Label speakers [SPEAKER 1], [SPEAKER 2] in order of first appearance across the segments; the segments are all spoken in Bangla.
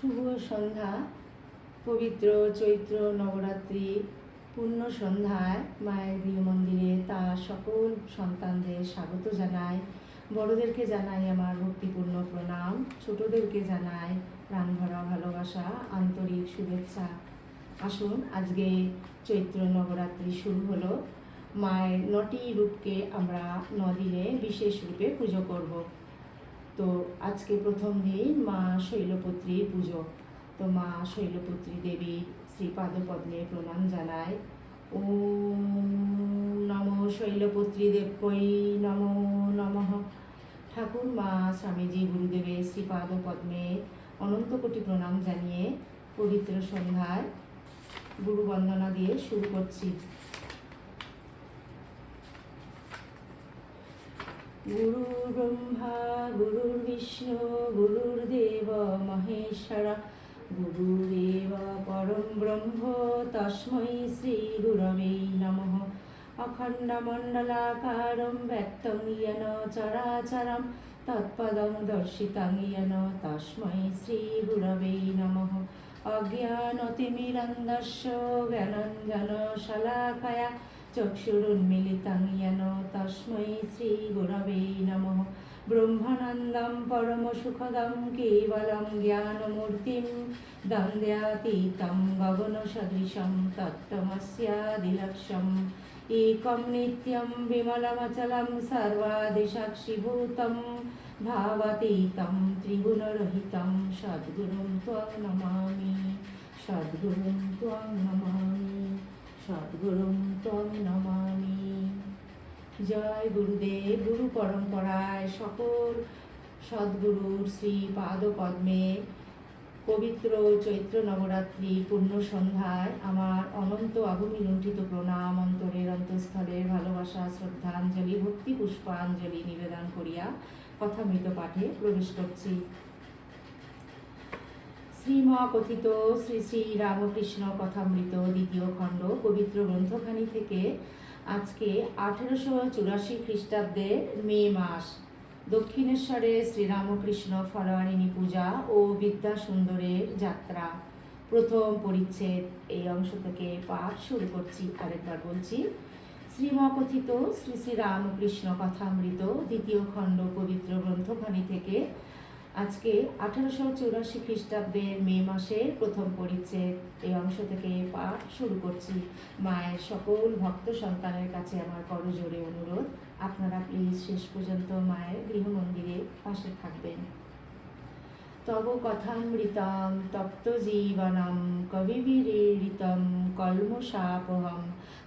[SPEAKER 1] শুভ সন্ধ্যা। পবিত্র চৈত্র নবরাত্রি পূর্ণ সন্ধ্যায় মায়ের গৃহমন্দিরে তার সকল সন্তানদের স্বাগত জানাই। বড়দেরকে জানাই আমার ভক্তিপূর্ণ প্রণাম, ছোটদেরকে জানাই প্রাণভরা ভালোবাসা, আন্তরিক শুভেচ্ছা। আসুন, আজকে চৈত্র নবরাত্রি শুরু হলো। মায়ের 9টি রূপকে আমরা 9 দিনে বিশেষ রূপে পুজো করব। তো আজকে প্রথম দিন মা শৈলপুত্রীর পুজো। তো মা শৈলপুত্রী দেবীর শ্রীপাদপদ্মে প্রণাম জানায়। ওম নমো শৈলপুত্রী দেবকৈ নমো নমঃ। ঠাকুর মা স্বামীজি গুরুদেবের শ্রীপাদপদ্মে অনন্ত কোটি প্রণাম জানিয়ে পবিত্র সন্ধ্যায় গুরু বন্দনা দিয়ে শুরু করছি। গুরু ব্রহ্মা গুরুর্বিষ্ণু গুরুর্দেব মহেশ্বর গুরুরেব পরম ব্রহ্ম তস্मै শ্রী গুরবে নমঃ। অখণ্ডমণ্ডলাকারं ব্যক্तं येन চরাচরं তৎপদং দর্শিतं येन তস্मै শ্রী গুরবে নমঃ। অজ্ঞানতিমিরন্ধস্য জ্ঞানাঞ্জনশলাকয়া চক্ষুরুন্মিলিतं येन তস্मै শ্রী গুরবে নমঃ। ব্রহ্মানন্দং পরমসুখদং কেবলং জ্ঞানমূর্তিং দ্বন্দ্বাতীतं গগনসদৃশं তত্ত্বমস্যাদিলক্ষ্যम् एकं नित्यं विमलमचलं सर्वादिसाक्षिभूतं भावातीतं त्रिगुणरहितं सद्गुरुं त्वं नमामि, सद्गुरुं त्वं नमामि, सद्गुरुं त्वं नमामि। জয় গুরুদেব। গুরু পরম্পরায় সকল সদ্গুরুর শ্রী পাদপদ্মে পবিত্র চৈত্র নবরাত্রি পূর্ণ সন্ধ্যায় আমার অনন্ত আগুনি লুণ্ঠিত প্রণাম, অন্তরের অন্তঃস্থলের ভালোবাসা, শ্রদ্ধাঞ্জলি, ভক্তি পুষ্পাঞ্জলি নিবেদন করিয়া কথামৃত পাঠে প্রবেশ করছি। শ্রীমকথিত শ্রী শ্রী রামকৃষ্ণ কথামৃত দ্বিতীয় খণ্ড পবিত্র গ্রন্থখানি থেকে আজকে 1884 খ্রিস্টাব্দের মে মাস দক্ষিণেশ্বরে শ্রীরামকৃষ্ণ ফলোয়ারিণী পূজা ও বিদ্যা সুন্দরের যাত্রা প্রথম পরিচ্ছেদ, এই অংশ থেকে পাঠ শুরু করছি। আরেকবার বলছি, শ্রীমকথিত শ্রী শ্রী রামকৃষ্ণ কথামৃত দ্বিতীয় খণ্ড পবিত্র গ্রন্থখানি থেকে আজকে 1884 খ্রিস্টাব্দের মে মাসের প্রথম পরিচ্ছেদ, এই অংশ থেকে পাঠ শুরু করছি। মায়ের সকল ভক্ত সন্তানের কাছে আমার করজোড়ে অনুরোধ, আপনারা প্লিজ শেষ পর্যন্ত মায়ের গৃহমন্দিরে পাশে থাকবেন। তব কথামৃতম তপ্ত জীবনম কবিবিরীড়িতম কল্মষাপহম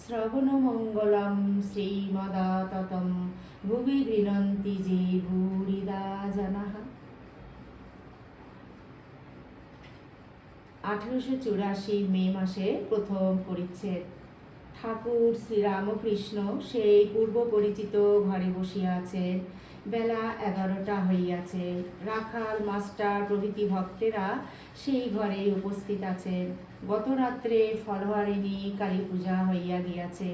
[SPEAKER 1] শ্রবণমঙ্গলম শ্রীমদাততম ভুবি গৃণন্তি যে ভূরিদা জনাঃ। 1884 মে মাসে প্রথম পরিচ্ছেদ। ঠাকুর শ্রীরামকৃষ্ণ সেই পূর্ব পরিচিত ঘরে বসিয়া আছেন। বেলা 11টা হইয়াছে। রাখাল, মাস্টার প্রভৃতি ভক্তেরা সেই ঘরে উপস্থিত আছেন। গত রাত্রে ফলোয়ারিণী কালী পূজা হইয়া গিয়াছে।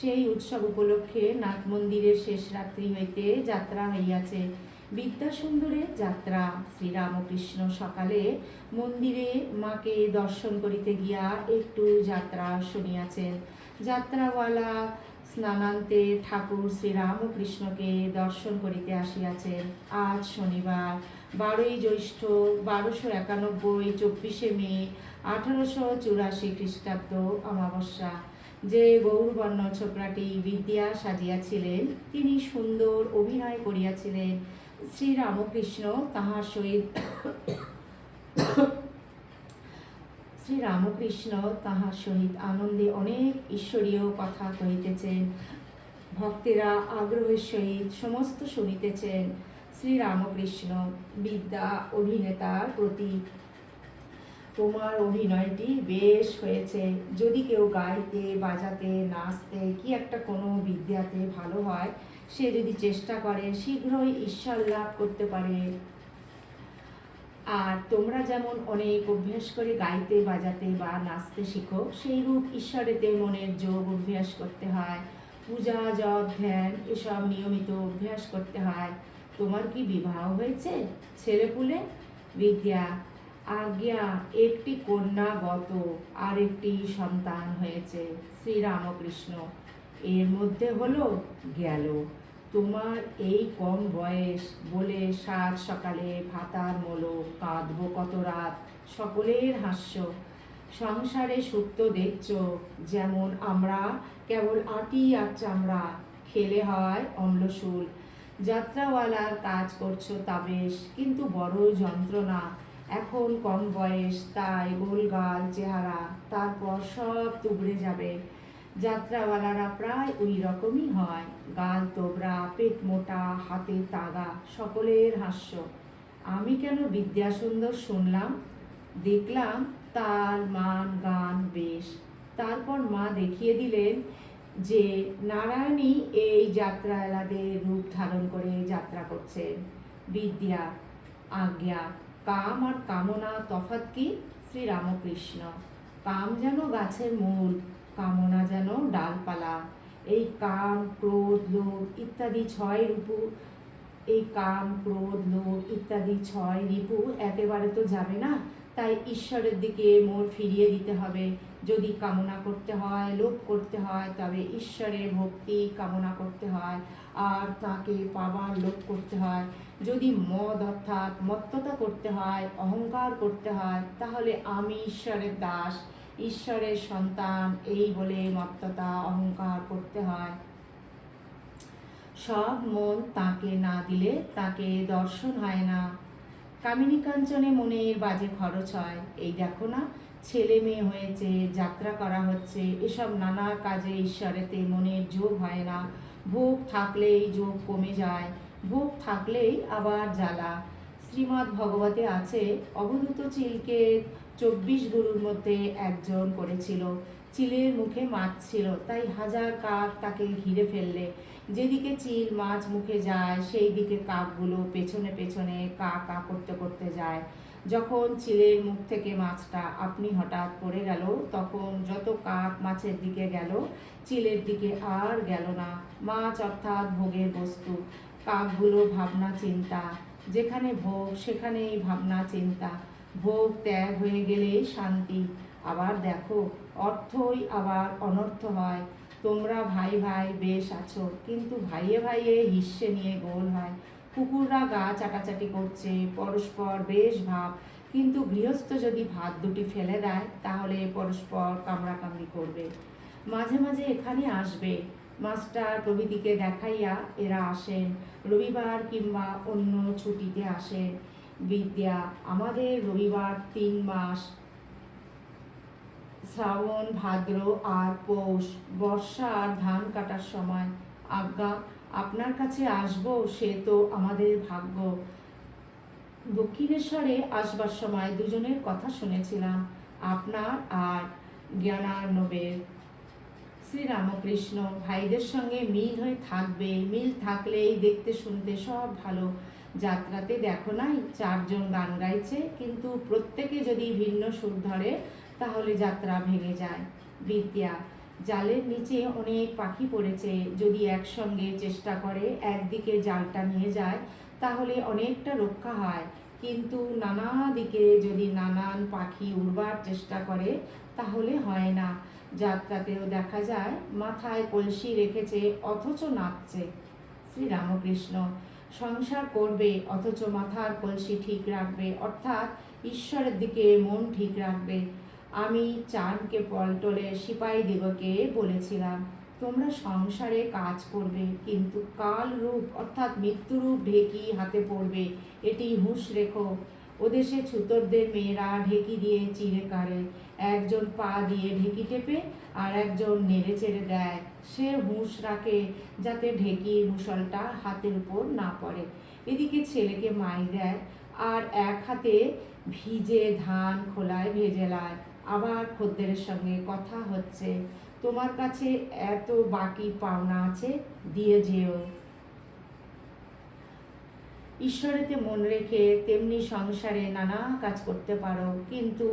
[SPEAKER 1] সেই উৎসব উপলক্ষে নাট মন্দিরের শেষ রাত্রি হইতে যাত্রা হইয়াছে, বিদ্যাসুন্দরের যাত্রা। শ্রীরামকৃষ্ণ সকালে মন্দিরে মাকে দর্শন করিতে গিয়া একটু যাত্রা শুনিয়াছেন। যাত্রাওয়ালা স্নানান্তে ঠাকুর শ্রীরামকৃষ্ণকে দর্শন করিতে আসিয়াছেন। আজ শনিবার 12ই জ্যৈষ্ঠ 1291, 24শে মে 1884 খ্রিস্টাব্দ অমাবস্যা। যে গৌরবর্ণ ছোকরাটি বিদ্যা সাজিয়াছিলেন, তিনি সুন্দর অভিনয় করিয়াছিলেন। শ্রীরামকৃষ্ণ তাহার সহিত আনন্দে অনেক ঈশ্বরীয় কথা কহিতেছেন। ভক্তেরা আগ্রহের সহিত সমস্ত শুনিতেছেন। শ্রীরামকৃষ্ণ: বিদ্যা অভিনেতার প্রতি, তোমার অভিনয়টি বেশ হয়েছে। যদি কেউ গাইতে, বাজাতে, নাচতে কি একটা কোনো বিদ্যাতে ভালো হয়, সে যদি চেষ্টা করে শীঘ্রই ঈশ্বর লাভ করতে পারে। আর তোমরা যেমন অনেক অভ্যাস করে গাইতে, বাজাতে বা নাচতে শিখো, সেইরূপ ঈশ্বরেতে মনের যোগ অভ্যাস করতে হয়। পূজা, জপ, ধ্যান এসব নিয়মিত অভ্যাস করতে হয়। তোমার কি বিবাহ হয়েছে? ছেলেপুলে? বিদ্যা, আজ্ঞা, একটি কন্যা গত আর একটি সন্তান হয়েছে শ্রীরামকৃষ্ণ। এর মধ্যে হলো গেল। তোমার এই কম বয়স বলে সাত সকালে ভাতার মোলো, কাঁদবো কত রাত, সকলের হাস্য। সংসারে সুপ্ত দেখছ যেমন আমরা, কেবল আটি আর চামড়া, খেলে হয় অম্লশূল। যাত্রাওয়ালার কাজ করছো তা বেশ, কিন্তু বড় যন্ত্রণা। এখন কম বয়স, তাই গোলগাল চেহারা, তারপর সব তুবড়ে যাবে। যাত্রাওয়ালারা প্রায় ওই রকমই হয়, গাল তোবড়া, পেট মোটা, হাতে তাগা, সকলের হাস্য। আমি কেন বিদ্যাসুন্দর শুনলাম, দেখলাম তাল মান গান বেশ। তারপর মা দেখিয়ে দিলেন যে নারায়ণী এই যাত্রাওয়ালাদের রূপ ধারণ করে যাত্রা করছেন। বিদ্যা, আজ্ঞা, কাম আর কামনা তফাৎ কি? শ্রীরামকৃষ্ণ, কাম যেন গাছের মূল, কামনা যেন ডালপালা। এই কাম ক্রোধ লোভ ইত্যাদি ছয় রিপু, এই কাম ক্রোধ লোভ ইত্যাদি ছয় রিপু একেবারে তো যাবে না, তাই ঈশ্বরের দিকে মোড় ফিরিয়ে দিতে হবে। যদি কামনা করতে হয়, লোভ করতে হয়, তবে ঈশ্বরের ভক্তি কামনা করতে হয় আর তাকে পাবার লোভ করতে হয়। যদি মদ অর্থাৎ মত্ততা করতে হয়, অহংকার করতে হয়, তাহলে আমি ঈশ্বরের দাস, ঈশ্বরের সন্তান এই বলে মত্ততা অহংকার করতে হয়। সব মন তাকে না দিলে তাকে দর্শন হয় না। কামিনী কাঞ্চনে মনের বাজে খরচ হয়। এই দেখো না, ছেলে মেয়ে হয়েছে, যাত্রা করা হচ্ছে, এসব নানা কাজে ঈশ্বরেতে মনের যোগ হয় না। ভোগ থাকলেই যোগ কমে যায়, ভোগ থাকলেই আবার জ্বালা। শ্রীমদ্ ভগবতে আছে, অবধূত চিলকে 24 গুরুর মধ্যে একজন করেছিল। চিলের মুখে মাছ ছিল, তাই হাজার কাক তাকে ঘিরে ফেললে। যেদিকে চিল মাছ মুখে যায়, সেই দিকে কাকগুলো পেছনে পেছনে কা কা করতে করতে যায়। যখন চিলের মুখ থেকে মাছটা আপনি হঠাৎ পড়ে গেল, তখন যত কাক মাছের দিকে গেল, চিলের দিকে আর গেল না। মাছ অর্থাৎ ভোগের বস্তু, কাকগুলো ভাবনা চিন্তা। যেখানে ভোগ সেখানেই ভাবনা চিন্তা। ভোগ ত্যাগ হয়ে গেলেই শান্তি। আবার দেখো, অর্থই আবার অনর্থ হয়। তোমরা ভাই ভাই বেশ আছো, কিন্তু ভাইয়ে ভাইয়ে হিস্সে নিয়ে গোল হয়। কুকুররা গা চাটাচাটি করছে, পরস্পর বেশ ভাব, কিন্তু গৃহস্থ যদি ভাত দুটি ফেলে দেয়, তাহলে পরস্পর কামড়াকামড়ি করবে। মাঝে মাঝে এখানে আসবে, মাস্টার প্রভৃতিকে দেখাইয়া এরা আসেন, রবিবার কিংবা অন্য ছুটিতে আসেন। বিদ্যা, আমাদের রবিবার 3 মাস, শ্রাবণ ভাদ্র আর পৌষ, বর্ষা আর ধান কাটার সময়। আজ্ঞা, আপনার কাছে আসবো, সে তো আমাদের ভাগ্য। দক্ষিণেশ্বরে আসবার সময় দুজনের কথা শুনেছিলাম, আপনার আর জ্ঞানার্ণবের। শ্রীরামকৃষ্ণ, ভাইদের সঙ্গে মিল হয়ে থাকবে, মিল থাকলেই দেখতে শুনতে সব ভালো। যাত্রাতে দেখো নাই 4 জন গান গাইছে, কিন্তু প্রত্যেকে যদি ভিন্ন সুর ধরে, তাহলে যাত্রা ভেঙে যায়। বিদ্যা, জালের নিচে অনেক পাখি পড়েছে, যদি একসঙ্গে চেষ্টা করে একদিকে জালটা নিয়ে যায়, তাহলে অনেকটা রক্ষা হয়। কিন্তু নানা দিকে যদি নানান পাখি উড়বার চেষ্টা করে, তাহলে হয় না। যাত্রাতেও দেখা যায় মাথায় কলসি রেখেছে অথচ নাচছে। শ্রীরামকৃষ্ণ, সংসার করবে অথচ মাথার কলসি ঠিক রাখবে, অর্থাৎ ঈশ্বরের দিকে মন ঠিক রাখবে। আমি চাঁদকে পল্টলে সিপাহীদিগকে বলেছিলাম, তোমরা সংসারে কাজ করবে, কিন্তু কাল রূপ অর্থাৎ মৃত্যুরূপ ঢেকি হাতে পড়বে, এটি হুঁশ রেখো। ওদেশে ছুতরদের মেয়েরা ঢেকি দিয়ে চিড়ে কাড়ে, একজন পা দিয়ে ঢেকি টেপে আর একজন নেড়ে চেড়ে দেয়। সে হুঁশ রাখে যাতে ঢেকির মুষলটা হাতের উপর না পড়ে। এদিকে ছেলেকে মাই দেয় আর এক হাতে ভিজে ধান খোলায় ভেজে লায়। আবার খদ্দেরের সঙ্গে কথা হচ্ছে, তোমার কাছে এত বাকি পাওনা আছে, দিয়ে যেও। ঈশ্বরেতে মন রেখে তেমনি সংসারে নানা কাজ করতে পারো, কিন্তু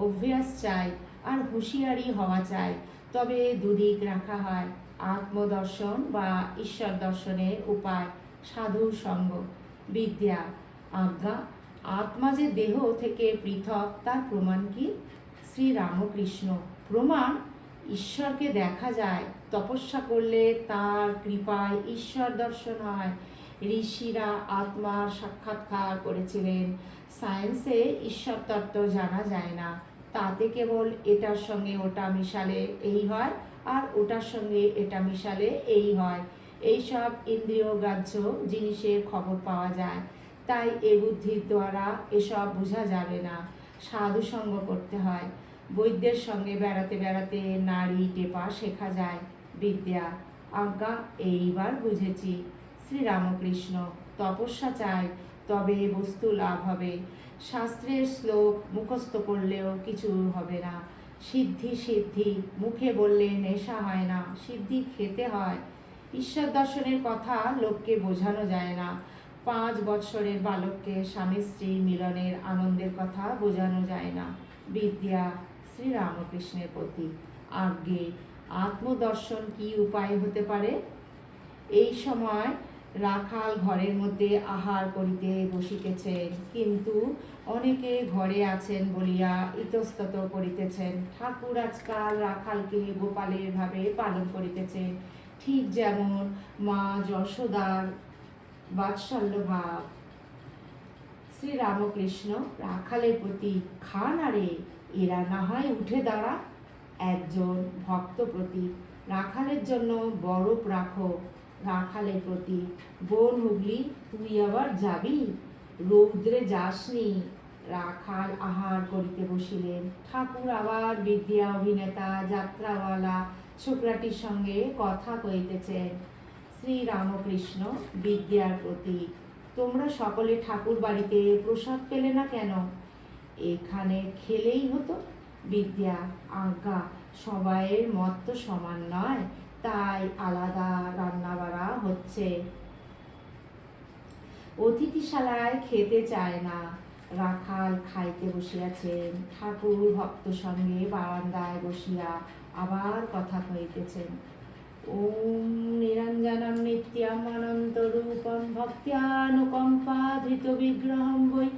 [SPEAKER 1] অভ্যাস চাই আর হুঁশিয়ারি হওয়া চাই, তবে দুদিক রাখা হয়। আত্মদর্শন বা ঈশ্বর দর্শনের উপায় সাধু সঙ্গ। বিদ্যা, আজ্ঞা, আত্মা যে দেহ থেকে পৃথক তার প্রমাণ কি? শ্রী রামকৃষ্ণ প্রমাণ, ঈশ্বরকে দেখা যায়, তপস্যা করলে তার কৃপায় ঈশ্বর দর্শন হয়। ঋষিরা আত্মার সাক্ষাৎকার করেছিলেন। সায়েন্সে ঈশ্বর তত্ত্ব জানা যায় না, তাতে কেবল এটার সঙ্গে ওটা মিশালে এই হয়, আর ওটার সঙ্গে এটা মিশালে এই হয়, এইসব ইন্দ্রিয় গ্রাহ্য জিনিসের খবর পাওয়া যায়। তাই এ বুদ্ধির দ্বারা এসব বোঝা যাবে না, সাধু সঙ্গ করতে হয়। বৈদ্যের সঙ্গে বেড়াতে বেড়াতে নাড়ি টেপা শেখা যায়। বিদ্যা, আজ্ঞা এইবার বুঝেছি। শ্রীরামকৃষ্ণ তপস্যা চাই, তবে বস্তু লাভ হবে। শাস্ত্রের শ্লোক মুখস্থ করলেও কিছু হবে না। সিদ্ধি সিদ্ধি মুখে বললে নেশা হয় না, সিদ্ধি খেতে হয়। ঈশ্বর দর্শনের কথা লোককে বোঝানো যায় না। 5 বৎসরের বালককে স্বামী স্ত্রী মিলনের আনন্দের কথা বোঝানো যায় না। বিদ্যা, শ্রীরামকৃষ্ণের প্রতি আজ্ঞে। আত্মদর্শন কি উপায় হতে পারে? এই সময় রাখাল ঘরের মধ্যে আহার করিতে বসিতেছেন, কিন্তু অনেকে ঘরে আছেন বলিয়া ইতস্তত করিতেছেন। ঠাকুর আজকাল রাখালকে গোপালের ভাবে পালন করিতেছেন, ঠিক যেমন মা যশোদার বাৎসল্য ভাব। শ্রীরামকৃষ্ণ রাখালের প্রতি, খা না রে, এরা না হয় উঠে দাঁড়া। একজন ভক্ত প্রতি, রাখালের জন্য বরফ রাখো। রাখালের প্রতি, বোন হুগলি তুই আবার যাবি, রৌদ্রে যাসনি। রাখাল আহার করিতে বসিলেন। ঠাকুর আবার বিদ্যা অভিনেতা যাত্রাওয়ালা ছোকরাটির সঙ্গে কথা কইতেছেন। শ্রীরামকৃষ্ণ বিদ্যার প্রতি, তোমরা সকলে ঠাকুর বাড়িতে প্রসাদ পেলে না কেন? এখানে খেলেই হতো। বিদ্যা, আজ্ঞা, সবাইয়ের মত তো সমান নয়, তাই আলাদা রান্না বাড়া হচ্ছে। অতিথিশালায় খেতে চায় না। রাখাল খাইতে বসিয়াছেন। ঠাকুর ভক্ত সঙ্গে বারান্দায় বসিয়া আবার কথা কইতেছেন। ওম নিরঞ্জনম নিত্যম অনন্ত রূপম ভক্ত্যানুকম্পা ধৃত বিগ্রহম বৈ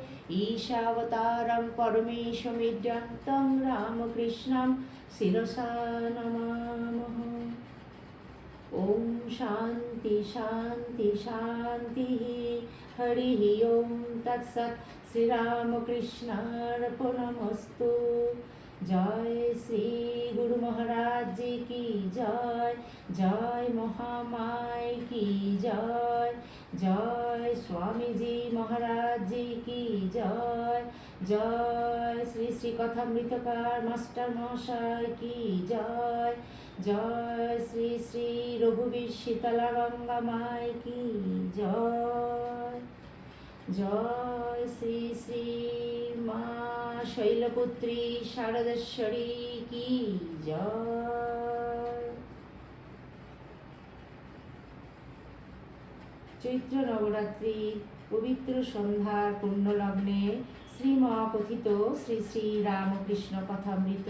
[SPEAKER 1] ঈশাবতারম পরমেশমিড্যং তং রামকৃষ্ণম শিরসা নমামহ। ওম শান্তি শান্তি শান্তি। হরি ওম তৎসৎ। শ্রীরামকৃষ্ণার্পণমস্তু। জয় শ্রী গুরু মহারাজ জি কি জয়। জয় মহামায় কি জয়। জয় স্বামীজি মহারাজ জি কি জয়। জয় শ্রী শ্রী কথামৃতকার মাস্টার মহাশয় কি জয়। জয় শ্রী শ্রী রঘুবীর শীতলা গঙ্গা মায় কি জয়। জয় শ্রী শ্রী মা শৈলপুত্রী শারদেশ্বরী কি জয়। চৈত্র নবরাত্রি পবিত্র সন্ধ্যার পুণ্যলগ্নে শ্রীমকথিত শ্রী শ্রী রামকৃষ্ণ কথামৃত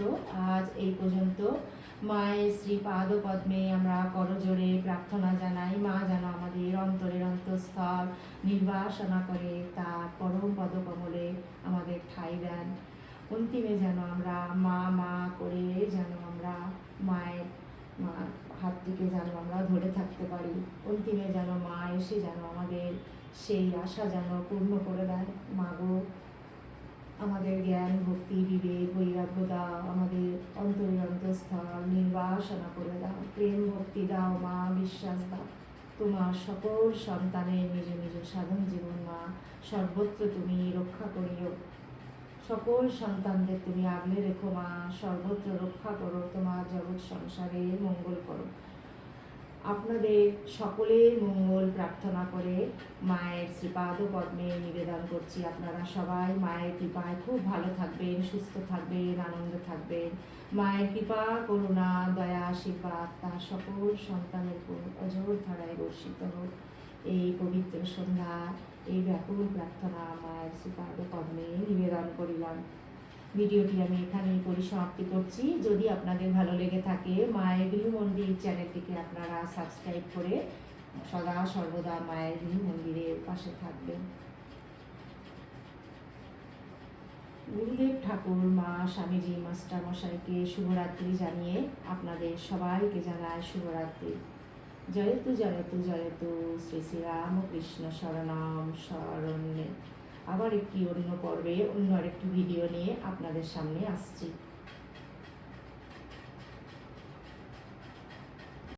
[SPEAKER 1] আজ এই পর্যন্ত। মায়ের শ্রী পাদপদ্মে আমরা করজোড়ে প্রার্থনা জানাই, মা যেন আমাদের অন্তরের অন্তঃস্থল নির্বাসনা করে তার পরম পদকমলে আমাদের ঠাঁই দেন। অন্তিমে যেন আমরা মা মা করে যেন আমরা মায়ের হাতটিকে যেন আমরা ধরে থাকতে পারি। অন্তিমে যেন মা এসে যেন আমাদের সেই আশা যেন পূর্ণ করে দেয়। মা গো, আমাদের জ্ঞান ভক্তি বিবেক বৈরাগ্য দাও, আমাদের অন্তরের অন্তঃস্থল নির্বাসনা করে দাও। প্রেম ভক্তি দাও মা, বিশ্বাস দাও। তোমার সকল সন্তানের নিজ নিজ সাধন জীবন মা সর্বত্র তুমি রক্ষা করিও। সকল সন্তানদের তুমি আগলে রেখো মা, সর্বত্র রক্ষা করো। তোমার জগৎ সংসারে মঙ্গল করো। আপনাদের সকলের মঙ্গল প্রার্থনা করে মায়ের শ্রীপাদ পদ্মে নিবেদন করছি। আপনারা সবাই মায়ের কৃপায় খুব ভালো থাকবেন, সুস্থ থাকবেন, আনন্দে থাকবেন। মায়ের কৃপা করুণা দয়া আশীর্বাদ তার সকল সন্তানের উপর অজর ধারায় বর্ষিত হোক। এই পবিত্র সন্ধ্যা এই ব্যাকুল প্রার্থনা মায়ের শ্রীপাদ পদ্মে নিবেদন করিলাম। ভিডিওটি আমি এখানেই পরিসমাপ্তি করছি। যদি আপনাদের ভালো লেগে থাকে মায়ের গৃহমন্দির চ্যানেলটিকে আপনারা সাবস্ক্রাইব করে সদা সর্বদা মায়ের গৃহমন্দিরের পাশে থাকবেন। গুরুদেব ঠাকুর, মা, স্বামীজি, মাস্টার মশাইকে শুভরাত্রি জানিয়ে আপনাদের সবাইকে জানায় শুভরাত্রি। জয়তু জয়তু জয়তু শ্রী শ্রী রামকৃষ্ণ শরণম শরণ্যে। আবার একটি অন্য পর্বে অন্য আরেকটি ভিডিও নিয়ে আপনাদের সামনে আসছি।